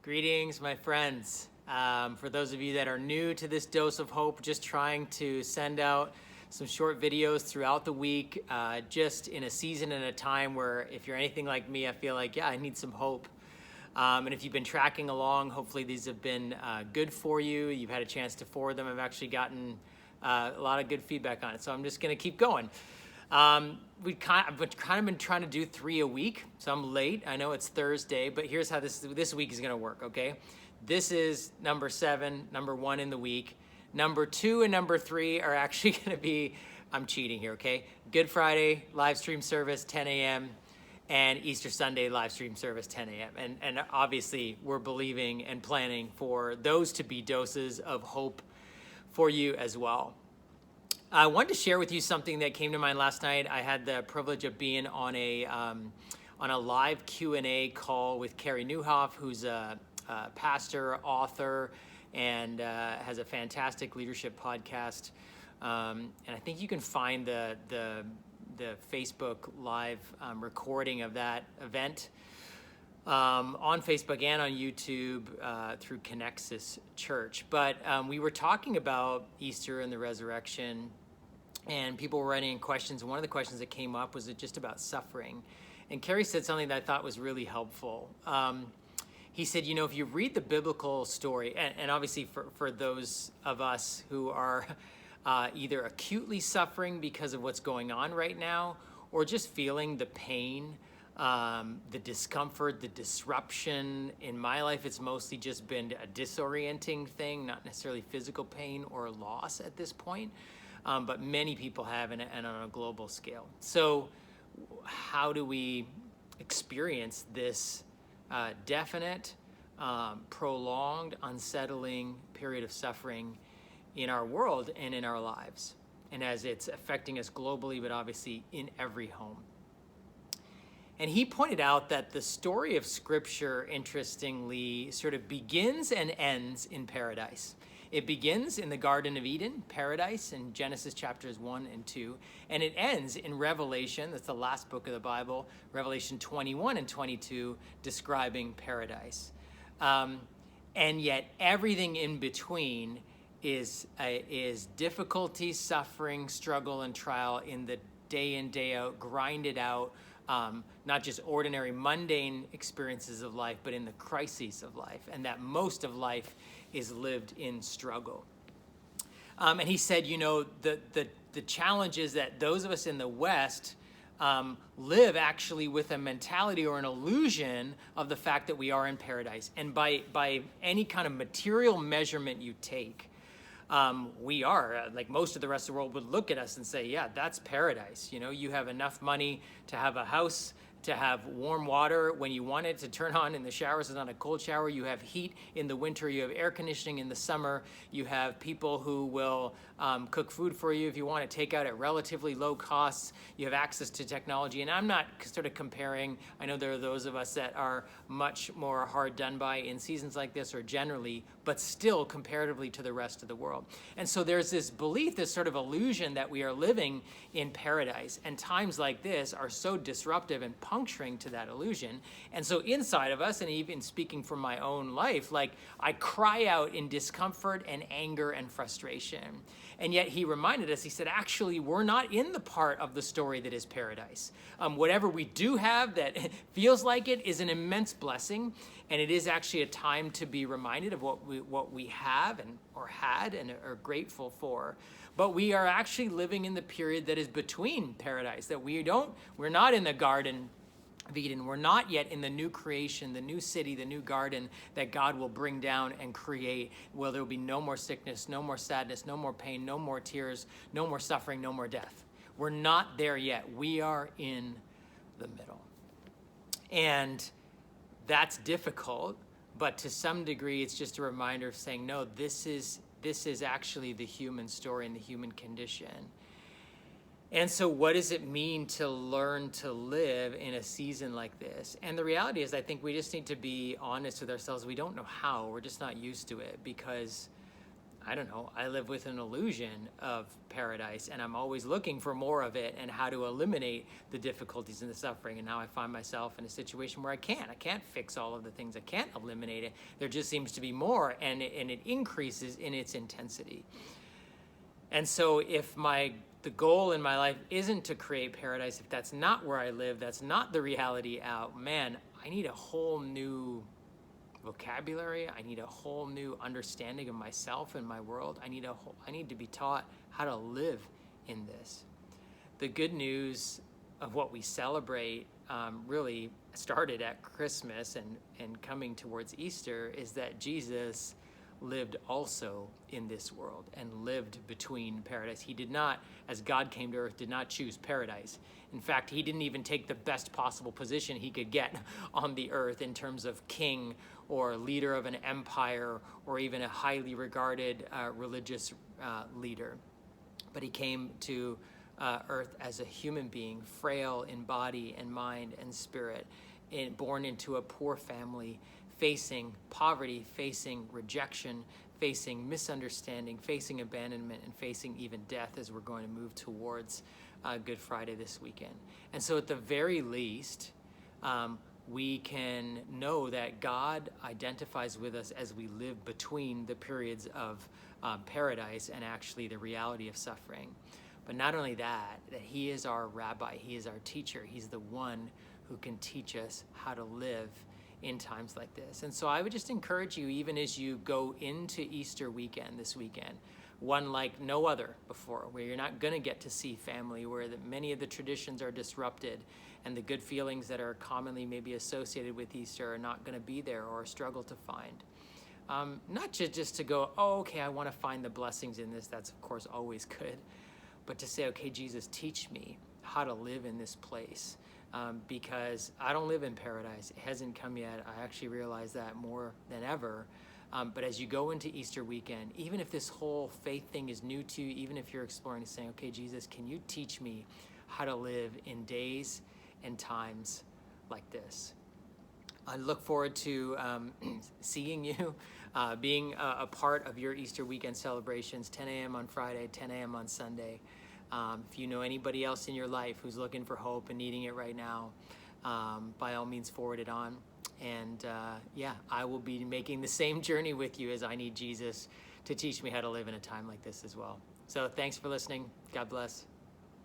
Greetings, my friends. For those of you that are new to this dose of hope, just trying to send out some short videos throughout the week, just in a season and a time where if you're anything like me, I feel like, I need some hope. And if you've been tracking along, hopefully these have been good for you. You've had a chance to forward them. I've actually gotten a lot of good feedback on it. So I'm just going to keep going. I've kind of been trying to do 3 a week, so I'm late. I know it's Thursday, but here's how this week is going to work, okay? This is number 7, number 1 in the week. Number 2 and number 3 are actually going to be, I'm cheating here, okay? Good Friday, live stream service, 10 a.m., and Easter Sunday, live stream service, 10 a.m. And obviously, we're believing and planning for those to be doses of hope for you as well. I wanted to share with you something that came to mind last night. I had the privilege of being on a live Q&A call with Carey Nieuwhof, who's a pastor, author, and has a fantastic leadership podcast. And I think you can find the Facebook live recording of that event on Facebook and on YouTube through Connexus Church. But we were talking about Easter and the resurrection, and people were writing in questions. And one of the questions that came up was just about suffering. And Carey said something that I thought was really helpful. He said, if you read the biblical story, and obviously for those of us who are either acutely suffering because of what's going on right now, or just feeling the pain, the discomfort, the disruption. In my life, it's mostly just been a disorienting thing, not necessarily physical pain or loss at this point, but many people have, and on a global scale. So how do we experience this definite, prolonged, unsettling period of suffering in our world and in our lives, and as it's affecting us globally, but obviously in every home? And he pointed out that the story of Scripture, interestingly, sort of begins and ends in paradise. It begins in the Garden of Eden, paradise, in Genesis chapters 1 and 2, and it ends in Revelation, that's the last book of the Bible, Revelation 21 and 22, describing paradise. And yet everything in between is difficulty, suffering, struggle, and trial in the day in, day out, grinded out, not just ordinary mundane experiences of life, but in the crises of life, and that most of life is lived in struggle. And he said, the challenge is that those of us in the West live actually with a mentality or an illusion of the fact that we are in paradise. And by any kind of material measurement you take, we are, like most of the rest of the world would look at us and say, yeah, that's paradise. You have enough money to have a house, to have warm water when you want it to turn on in the showers. It's not a cold shower. You have heat in the winter. You have air conditioning in the summer. You have people who will cook food for you if you want to take out at relatively low costs. You have access to technology. And I'm not sort of comparing. I know there are those of us that are much more hard done by in seasons like this, or generally, but still comparatively to the rest of the world. And so there's this belief, this sort of illusion that we are living in paradise. And times like this are so disruptive and puncturing to that illusion. And so inside of us, and even speaking from my own life, like I cry out in discomfort and anger and frustration. And yet he reminded us, he said, actually, we're not in the part of the story that is paradise. Whatever we do have that feels like it is an immense blessing. And it is actually a time to be reminded of what we have or had and are grateful for. But we are actually living in the period that is between paradise, that we're not in the Garden of Eden. We're not yet in the new creation, the new city, the new garden that God will bring down and create, where there will be no more sickness, no more sadness, no more pain, no more tears, no more suffering, no more death. We're not there yet. We are in the middle. And that's difficult, but to some degree, it's just a reminder of saying, no, this is actually the human story and the human condition. And so what does it mean to learn to live in a season like this? And the reality is, I think we just need to be honest with ourselves. We don't know how. We're just not used to it, because I don't know, I live with an illusion of paradise, and I'm always looking for more of it and how to eliminate the difficulties and the suffering. And now I find myself in a situation where I can't fix all of the things. I can't eliminate it. There just seems to be more, and it increases in its intensity. And so if the goal in my life isn't to create paradise, if that's not where I live, that's not the reality out, man, I need a whole new vocabulary. I need a whole new understanding of myself and my world. I need to be taught how to live in this. The good news of what we celebrate really started at Christmas and coming towards Easter is that Jesus lived also in this world and lived between paradise. He did not, as God came to earth, did not choose paradise. In fact, he didn't even take the best possible position he could get on the earth in terms of king or leader of an empire or even a highly regarded religious leader. But he came to earth as a human being, frail in body and mind and spirit, born into a poor family, facing poverty, facing rejection, facing misunderstanding, facing abandonment, and facing even death as we're going to move towards Good Friday this weekend. And so at the very least, we can know that God identifies with us as we live between the periods of paradise and actually the reality of suffering. But not only that he is our rabbi, he is our teacher, he's the one who can teach us how to live in times like this. And so I would just encourage you, even as you go into Easter weekend this weekend, one like no other before, where you're not going to get to see family, where many of the traditions are disrupted and the good feelings that are commonly maybe associated with Easter are not going to be there or struggle to find. Not just to go, oh, okay, I want to find the blessings in this. That's, of course, always good. But to say, okay, Jesus, teach me how to live in this place. Because I don't live in paradise. It hasn't come yet. I actually realize that more than ever. But as you go into Easter weekend, even if this whole faith thing is new to you, even if you're exploring and saying, okay, Jesus, can you teach me how to live in days and times like this? I look forward to seeing you, being a part of your Easter weekend celebrations, 10 a.m. on Friday, 10 a.m. on Sunday. If you know anybody else in your life who's looking for hope and needing it right now, by all means forward it on. And I will be making the same journey with you as I need Jesus to teach me how to live in a time like this as well. So thanks for listening. God bless.